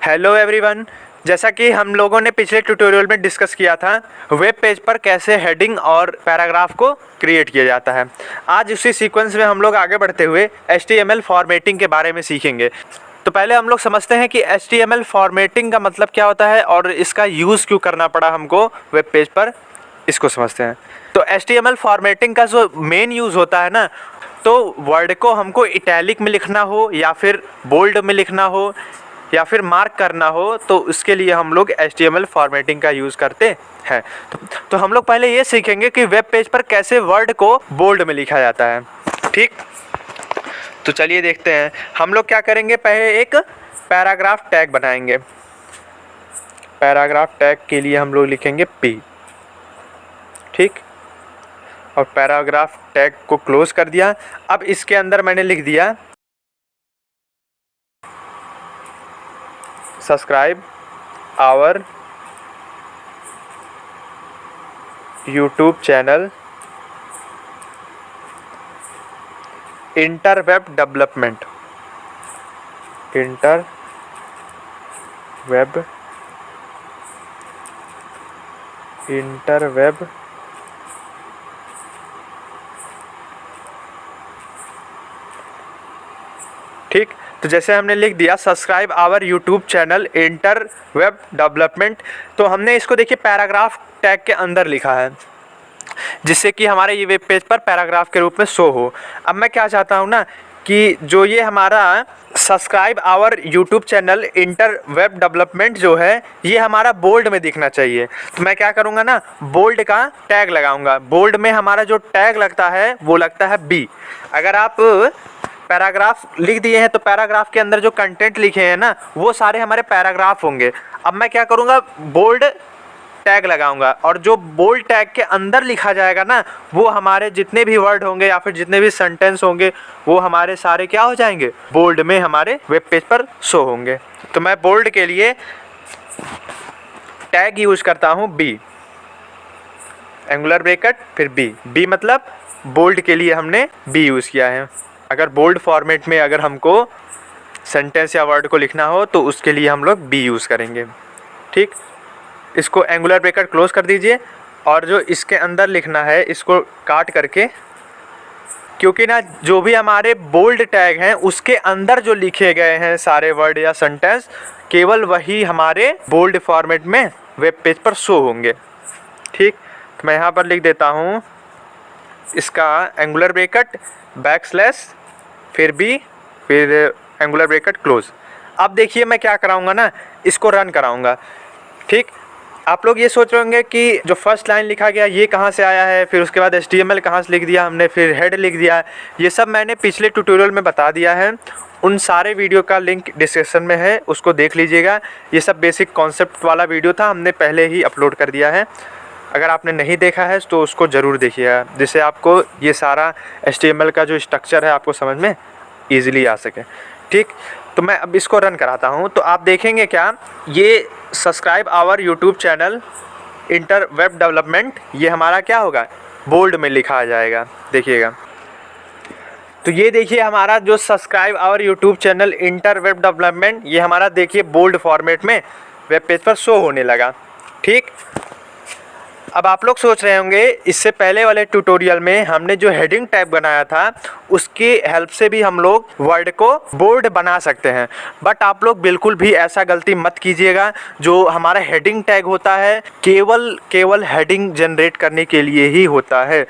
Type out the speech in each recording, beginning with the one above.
Hello everyone, जैसा कि हम लोगों ने पिछले ट्यूटोरियल में डिस्कस किया था वेब पेज पर कैसे हेडिंग और पैराग्राफ को क्रिएट किया जाता है। आज उसी सीक्वेंस में हम लोग आगे बढ़ते हुए HTML फॉर्मेटिंग के बारे में सीखेंगे। तो पहले हम लोग समझते हैं कि HTML फॉर्मेटिंग का मतलब क्या होता है और इसका यूज़ क्यों करना पड़ा हमको वेब पेज पर, इसको समझते हैं। तो HTML फॉर्मेटिंग का जो मेन यूज़ होता है ना, तो वर्ड को हमको इटैलिक में लिखना हो या फिर बोल्ड में लिखना हो या फिर मार्क करना हो, तो उसके लिए हम लोग HTML फॉर्मेटिंग का यूज़ करते हैं। तो हम लोग पहले ये सीखेंगे कि वेब पेज पर कैसे वर्ड को बोल्ड में लिखा जाता है। ठीक, तो चलिए देखते हैं। हम लोग क्या करेंगे, पहले एक पैराग्राफ टैग बनाएंगे। पैराग्राफ टैग के लिए हम लोग लिखेंगे P। ठीक, और पैराग्राफ टैग को क्लोज कर दिया। अब इसके अंदर मैंने लिख दिया subscribe our YouTube channel Interweb development. Interweb ठीक, तो जैसे हमने लिख दिया subscribe our YouTube channel inter web development, तो हमने इसको देखिए पैराग्राफ टैग के अंदर लिखा है, जिससे कि हमारे ये वेब पेज पर पैराग्राफ के रूप में शो हो। अब मैं क्या चाहता हूँ ना कि जो ये हमारा subscribe our YouTube channel inter web development जो है, ये हमारा बोल्ड में दिखना चाहिए। तो मैं क्या करूँगा ना, बोल्ड का टैग लगाऊंगा। बोल्ड में हमारा जो टैग लगता है वो लगता है B। अगर आप पैराग्राफ लिख दिए हैं तो पैराग्राफ के अंदर जो कंटेंट लिखे हैं ना, वो सारे हमारे पैराग्राफ होंगे। अब मैं क्या करूँगा, बोल्ड टैग लगाऊंगा, और जो बोल्ड टैग के अंदर लिखा जाएगा ना, वो हमारे जितने भी वर्ड होंगे या फिर जितने भी सेंटेंस होंगे, वो हमारे सारे क्या हो जाएंगे, बोल्ड में हमारे वेब पेज पर शो होंगे। तो मैं बोल्ड के लिए टैग यूज करता हूँ B, एंगुलर ब्रैकेट फिर B मतलब बोल्ड के लिए हमने B यूज़ किया है। अगर बोल्ड फॉर्मेट में अगर हमको सेंटेंस या वर्ड को लिखना हो तो उसके लिए हम लोग B यूज़ करेंगे। ठीक, इसको एंगुलर ब्रैकेट क्लोज कर दीजिए, और जो इसके अंदर लिखना है इसको काट करके, क्योंकि ना जो भी हमारे बोल्ड टैग हैं उसके अंदर जो लिखे गए हैं सारे वर्ड या सेंटेंस, केवल वही हमारे बोल्ड फॉर्मेट में वेब पेज पर शो होंगे। ठीक, तो मैं यहाँ पर लिख देता हूँ इसका एंगुलर ब्रैकेट बैकस्लैश फिर B फिर एंगुलर ब्रैकेट क्लोज। अब देखिए मैं क्या कराऊंगा ना, इसको रन कराऊंगा। ठीक, आप लोग ये सोच रहे होंगे कि जो फर्स्ट लाइन लिखा गया ये कहाँ से आया है, फिर उसके बाद HTML कहाँ से लिख दिया हमने, फिर हेड लिख दिया। ये सब मैंने पिछले ट्यूटोरियल में बता दिया है। उन सारे वीडियो का लिंक डिस्क्रिप्शन में है, उसको देख लीजिएगा। ये सब बेसिक कॉन्सेप्ट वाला वीडियो था, हमने पहले ही अपलोड कर दिया है। अगर आपने नहीं देखा है तो उसको ज़रूर देखिएगा, जिससे आपको ये सारा HTML का जो स्ट्रक्चर है आपको समझ में ईजिली आ सके। ठीक, तो मैं अब इसको रन कराता हूँ, तो आप देखेंगे क्या, ये subscribe our YouTube channel inter web development, ये हमारा क्या होगा, बोल्ड में लिखा आ जाएगा। देखिएगा, तो ये देखिए हमारा जो subscribe our YouTube channel inter web development, ये हमारा देखिए बोल्ड फॉर्मेट में वेब पेज पर शो होने लगा। ठीक, अब आप लोग सोच रहे होंगे इससे पहले वाले ट्यूटोरियल में हमने जो हेडिंग टैग बनाया था उसकी हेल्प से भी हम लोग वर्ड को बोल्ड बना सकते हैं, बट आप लोग बिल्कुल भी ऐसा गलती मत कीजिएगा। जो हमारा हेडिंग टैग होता है केवल हेडिंग जनरेट करने के लिए ही होता है।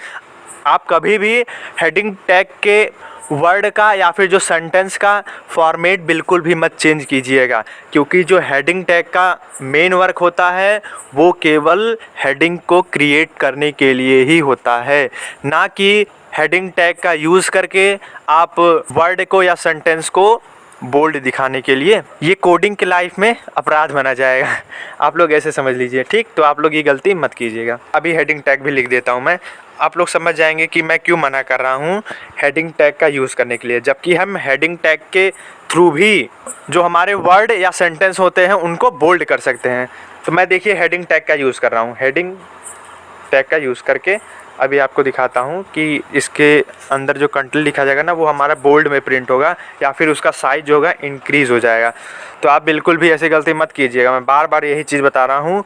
आप कभी भी हेडिंग टैग के वर्ड का या फिर जो सेंटेंस का फॉर्मेट बिल्कुल भी मत चेंज कीजिएगा, क्योंकि जो हेडिंग टैग का मेन वर्क होता है वो केवल हेडिंग को क्रिएट करने के लिए ही होता है, ना कि हेडिंग टैग का यूज़ करके आप वर्ड को या सेंटेंस को बोल्ड दिखाने के लिए। ये कोडिंग की लाइफ में अपराध बना जाएगा, आप लोग ऐसे समझ लीजिए। ठीक, तो आप लोग ये गलती मत कीजिएगा। अभी हेडिंग टैग भी लिख देता हूँ मैं, आप लोग समझ जाएंगे कि मैं क्यों मना कर रहा हूँ हेडिंग टैग का यूज़ करने के लिए, जबकि हम हेडिंग टैग के थ्रू भी जो हमारे वर्ड या सेंटेंस होते हैं उनको बोल्ड कर सकते हैं। तो मैं देखिए हेडिंग टैग का यूज़ कर रहा हूँ, हेडिंग टैग का यूज़ करके अभी आपको दिखाता हूँ कि इसके अंदर जो कंटेंट लिखा जाएगा ना वो हमारा बोल्ड में प्रिंट होगा या फिर उसका साइज जो होगा इंक्रीज़ हो जाएगा। तो आप बिल्कुल भी ऐसी गलती मत कीजिएगा, मैं बार बार यही चीज़ बता रहा हूँ।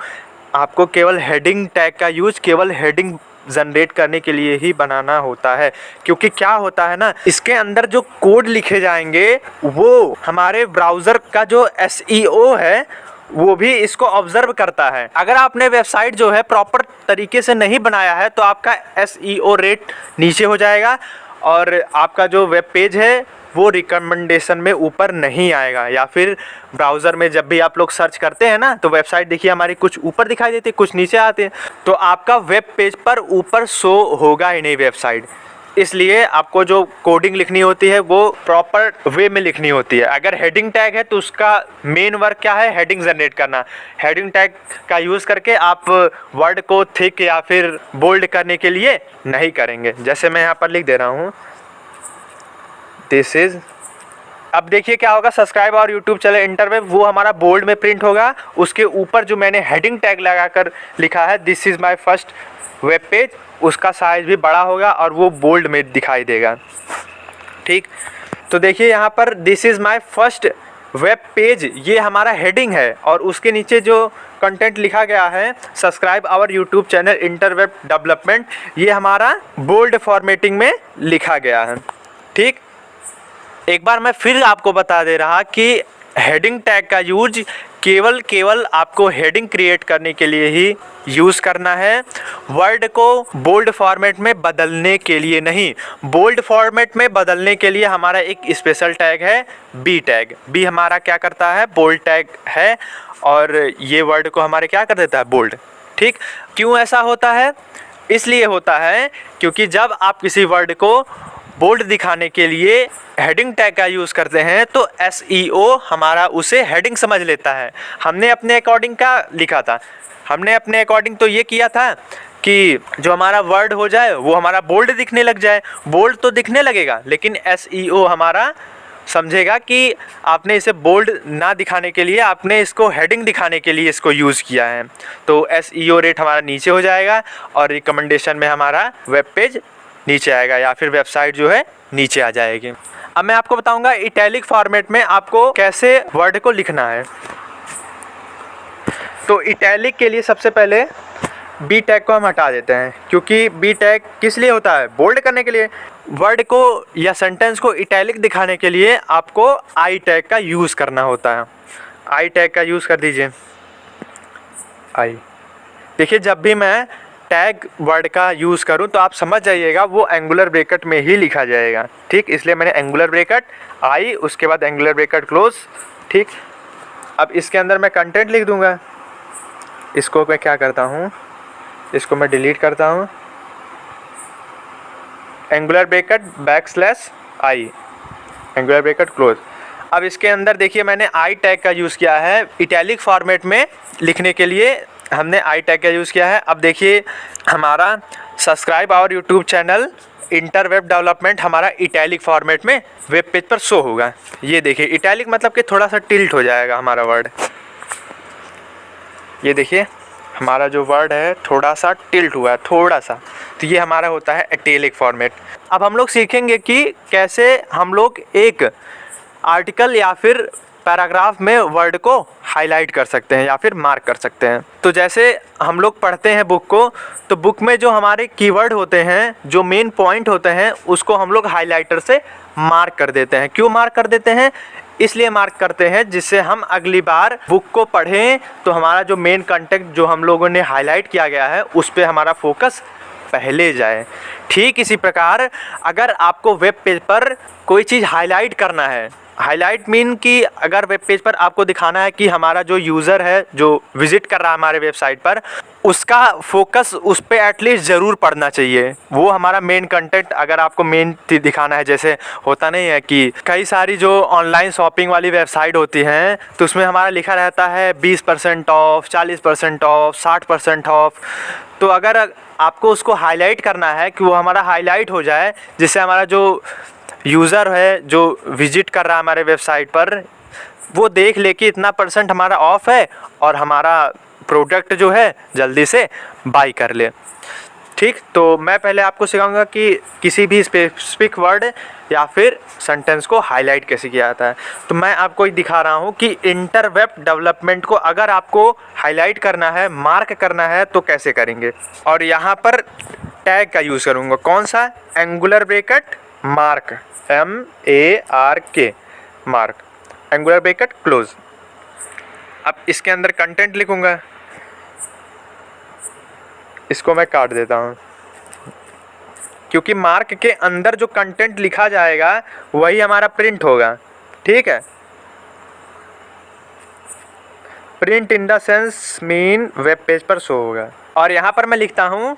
आपको केवल हेडिंग टैग का यूज़ केवल हेडिंग जनरेट करने के लिए ही बनाना होता है, क्योंकि क्या होता है ना, इसके अंदर जो कोड लिखे जाएंगे वो हमारे ब्राउज़र का जो SEO है वो भी इसको ऑब्जर्व करता है। अगर आपने वेबसाइट जो है प्रॉपर तरीके से नहीं बनाया है तो आपका SEO रेट नीचे हो जाएगा और आपका जो वेब पेज है वो रिकमेंडेशन में ऊपर नहीं आएगा। या फिर ब्राउज़र में जब भी आप लोग सर्च करते हैं ना तो वेबसाइट देखिए हमारी कुछ ऊपर दिखाई देती है, कुछ नीचे आते हैं, तो आपका वेब पेज पर ऊपर शो होगा ही नहीं वेबसाइट। इसलिए आपको जो कोडिंग लिखनी होती है वो प्रॉपर वे में लिखनी होती है। अगर हेडिंग टैग है तो उसका मेन वर्क क्या है, हेडिंग जनरेट करना। हेडिंग टैग का यूज़ करके आप वर्ड को थिक या फिर बोल्ड करने के लिए नहीं करेंगे। जैसे मैं यहाँ पर लिख दे रहा हूँ दिस इज़, अब देखिए क्या होगा, सब्सक्राइब और यूट्यूब चैनल इंटरवेब वो हमारा बोल्ड में प्रिंट होगा। उसके ऊपर जो मैंने हेडिंग टैग लगाकर लिखा है this is my first web page, उसका साइज़ भी बड़ा होगा और वो बोल्ड में दिखाई देगा। ठीक, तो देखिए यहाँ पर this is my first web page ये हमारा हेडिंग है और उसके नीचे जो कंटेंट लिखा गया है subscribe our YouTube channel Interweb development, ये हमारा बोल्ड फॉर्मेटिंग में लिखा गया है। ठीक, एक बार मैं फिर आपको बता दे रहा कि हेडिंग टैग का यूज केवल आपको हेडिंग क्रिएट करने के लिए ही यूज़ करना है, वर्ड को बोल्ड फॉर्मेट में बदलने के लिए नहीं। बोल्ड फॉर्मेट में बदलने के लिए हमारा एक स्पेशल टैग है बी टैग। बी हमारा क्या करता है, बोल्ड टैग है और ये वर्ड को हमारे क्या कर देता है, बोल्ड। ठीक, क्यों ऐसा होता है, इसलिए होता है क्योंकि जब आप किसी वर्ड को बोल्ड दिखाने के लिए हेडिंग टैग का यूज़ करते हैं तो SEO हमारा उसे हेडिंग समझ लेता है। हमने अपने अकॉर्डिंग का लिखा था, हमने अपने अकॉर्डिंग तो ये किया था कि जो हमारा वर्ड हो जाए वो हमारा बोल्ड दिखने लग जाए। बोल्ड तो दिखने लगेगा लेकिन SEO हमारा समझेगा कि आपने इसे बोल्ड ना दिखाने के लिए आपने इसको हेडिंग दिखाने के लिए इसको यूज़ किया है। तो SEO रेट हमारा नीचे हो जाएगा और रिकमेंडेशन में हमारा वेब पेज नीचे आएगा या फिर वेबसाइट जो है नीचे आ जाएगी। अब मैं आपको बताऊंगा इटैलिक फॉर्मेट में आपको कैसे वर्ड को लिखना है। तो इटैलिक के लिए सबसे पहले बी टैग को हम हटा देते हैं, क्योंकि बी टैग किस लिए होता है, बोल्ड करने के लिए। वर्ड को या सेंटेंस को इटैलिक दिखाने के लिए आपको आई टैग का यूज़ करना होता है। आई टैग का यूज़ कर दीजिए, आई। देखिए जब भी मैं टैग वर्ड का यूज़ करूं तो आप समझ जाइएगा वो एंगुलर ब्रैकेट में ही लिखा जाएगा। ठीक, इसलिए मैंने एंगुलर ब्रैकेट आई, उसके बाद एंगुलर ब्रैकेट क्लोज। ठीक, अब इसके अंदर मैं कंटेंट लिख दूंगा। इसको मैं क्या करता हूं, इसको मैं डिलीट करता हूं, एंगुलर ब्रैकेट बैकस्लैश आई, एंगुलर ब्रैकेट क्लोज। अब इसके अंदर देखिए मैंने आई टैग का यूज़ किया है इटैलिक फॉर्मेट में लिखने के लिए, हमने आई टैग का यूज़ किया है। अब देखिए हमारा subscribe our YouTube channel Interweb development हमारा इटैलिक फॉर्मेट में वेब पेज पर शो होगा। ये देखिए इटैलिक मतलब कि थोड़ा सा टिल्ट हो जाएगा हमारा वर्ड। ये देखिए हमारा जो वर्ड है थोड़ा सा टिल्ट हुआ है, थोड़ा सा, तो ये हमारा होता है इटैलिक फॉर्मेट। अब हम लोग सीखेंगे कि कैसे हम लोग एक आर्टिकल या फिर पैराग्राफ में वर्ड को हाईलाइट कर सकते हैं या फिर मार्क कर सकते हैं। तो जैसे हम लोग पढ़ते हैं बुक को, तो बुक में जो हमारे कीवर्ड होते हैं, जो मेन पॉइंट होते हैं, उसको हम लोग हाईलाइटर से मार्क कर देते हैं। क्यों मार्क कर देते हैं, इसलिए मार्क करते हैं जिससे हम अगली बार बुक को पढ़ें तो हमारा जो मेन कंटेंट जो हम लोगों ने हाईलाइट किया गया है उस पर हमारा फोकस पहले जाए। ठीक इसी प्रकार अगर आपको वेब पेज पर कोई चीज़ हाईलाइट करना है, हाईलाइट मीन कि अगर वेब पेज पर आपको दिखाना है कि हमारा जो यूज़र है जो विज़िट कर रहा है हमारे वेबसाइट पर, उसका फोकस उस पर एटलीस्ट ज़रूर पड़ना चाहिए। वो हमारा मेन कंटेंट अगर आपको मेन दिखाना है, जैसे होता नहीं है कि कई सारी जो ऑनलाइन शॉपिंग वाली वेबसाइट होती हैं तो उसमें हमारा लिखा रहता है 20% ऑफ, 40% ऑफ, 60% ऑफ। तो अगर आपको उसको हाईलाइट करना है कि वो हमारा हाईलाइट हो जाए, जिससे हमारा जो यूज़र है जो विजिट कर रहा है हमारे वेबसाइट पर वो देख ले कि इतना % हमारा ऑफ है और हमारा प्रोडक्ट जो है जल्दी से बाई कर ले। ठीक, तो मैं पहले आपको सिखाऊंगा कि किसी भी स्पेसिफिक वर्ड या फिर सेंटेंस को हाईलाइट कैसे किया जाता है। तो मैं आपको दिखा रहा हूँ कि इंटरवेब डेवलपमेंट को अगर आपको हाईलाइट करना है, मार्क करना है तो कैसे करेंगे। और यहाँ पर टैग का यूज़ करूँगा, कौन सा, angular bracket mark, MARK mark, angular bracket close. अब इसके अंदर कंटेंट लिखूँगा, इसको मैं काट देता हूँ क्योंकि मार्क के अंदर जो कंटेंट लिखा जाएगा वही हमारा प्रिंट होगा। ठीक है, print in the sense mean web page पर शो होगा। और यहाँ पर मैं लिखता हूँ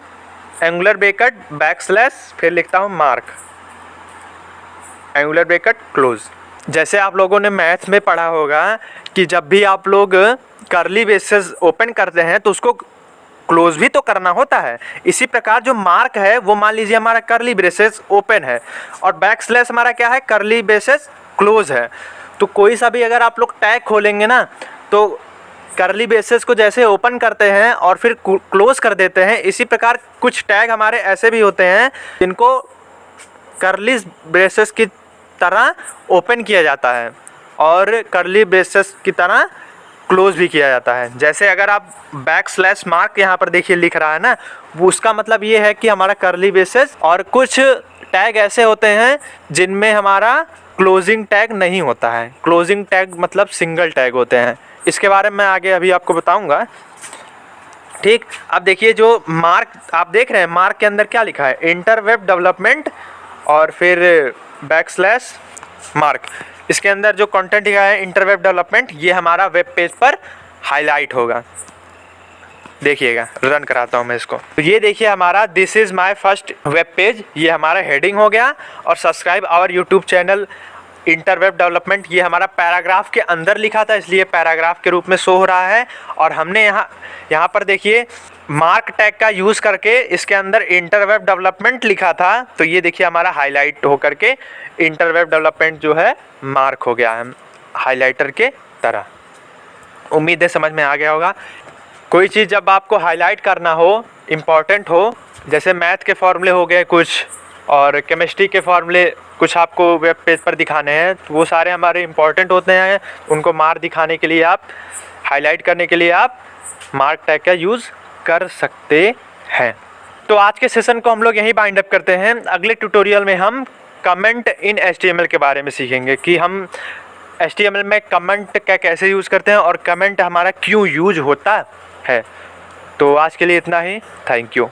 एंगुलर ब्रैकेट बैकस्लैश, फिर लिखता हूँ मार्क, एंगुलर ब्रैकेट क्लोज। जैसे आप लोगों ने मैथ में पढ़ा होगा कि जब भी आप लोग कर्ली ब्रेसेस ओपन करते हैं तो उसको क्लोज भी तो करना होता है। इसी प्रकार जो मार्क है वो मान लीजिए हमारा कर्ली ब्रेसेस ओपन है और बैकस्लैश हमारा क्या है, कर्ली ब्रेसेस क्लोज है। तो कोई सा भी अगर आप लोग टैग खोलेंगे ना तो कर्ली ब्रेसेस को जैसे ओपन करते हैं और फिर क्लोज कर देते हैं, इसी प्रकार कुछ टैग हमारे ऐसे भी होते हैं जिनको कर्ली ब्रेसेस की तरह ओपन किया जाता है और कर्ली ब्रेसेस की तरह क्लोज भी किया जाता है। जैसे अगर आप बैकस्लैश मार्क यहाँ पर देखिए लिख रहा है ना, वो उसका मतलब ये है कि हमारा कर्ली ब्रेसेस, और कुछ टैग ऐसे होते हैं जिनमें हमारा क्लोजिंग टैग नहीं होता है। क्लोजिंग टैग मतलब सिंगल टैग होते हैं, इसके बारे में मैं आगे अभी आपको बताऊंगा। ठीक, अब देखिए जो मार्क आप देख रहे हैं, मार्क के अंदर क्या लिखा है, इंटरवेब डेवलपमेंट और फिर बैकस्लैश मार्क। इसके अंदर जो कंटेंट लिखा है इंटरवेब डेवलपमेंट, ये हमारा वेब पेज पर हाईलाइट होगा। देखिएगा, रन कराता हूँ मैं इसको। तो ये देखिए हमारा this is my first web page, ये हमारा हेडिंग हो गया। और subscribe our YouTube channel Interweb development, ये हमारा पैराग्राफ के अंदर लिखा था इसलिए पैराग्राफ के रूप में शो हो रहा है। और हमने यहाँ पर देखिए मार्क टैग का यूज़ करके इसके अंदर इंटरवेब डेवलपमेंट लिखा था, तो ये देखिए हमारा हाईलाइट हो करके इंटरवेब डेवलपमेंट जो है मार्क हो गया है हाईलाइटर के तरह। उम्मीद है समझ में आ गया होगा। कोई चीज़ जब आपको हाईलाइट करना हो, इम्पॉर्टेंट हो, जैसे मैथ के फॉर्मूले हो गए कुछ और केमिस्ट्री के फॉर्मूले कुछ आपको वेब पेज पर दिखाने हैं, तो वो सारे हमारे इम्पॉर्टेंट होते हैं। उनको मार्क दिखाने के लिए आप, हाईलाइट करने के लिए आप मार्क टैग का यूज़ कर सकते हैं। तो आज के सेशन को हम लोग यहीं बाइंड अप करते हैं। अगले ट्यूटोरियल में हम कमेंट इन HTML के बारे में सीखेंगे कि हम HTML में कमेंट का कैसे यूज़ करते हैं और कमेंट हमारा क्यों यूज होता है। तो आज के लिए इतना ही, थैंक यू।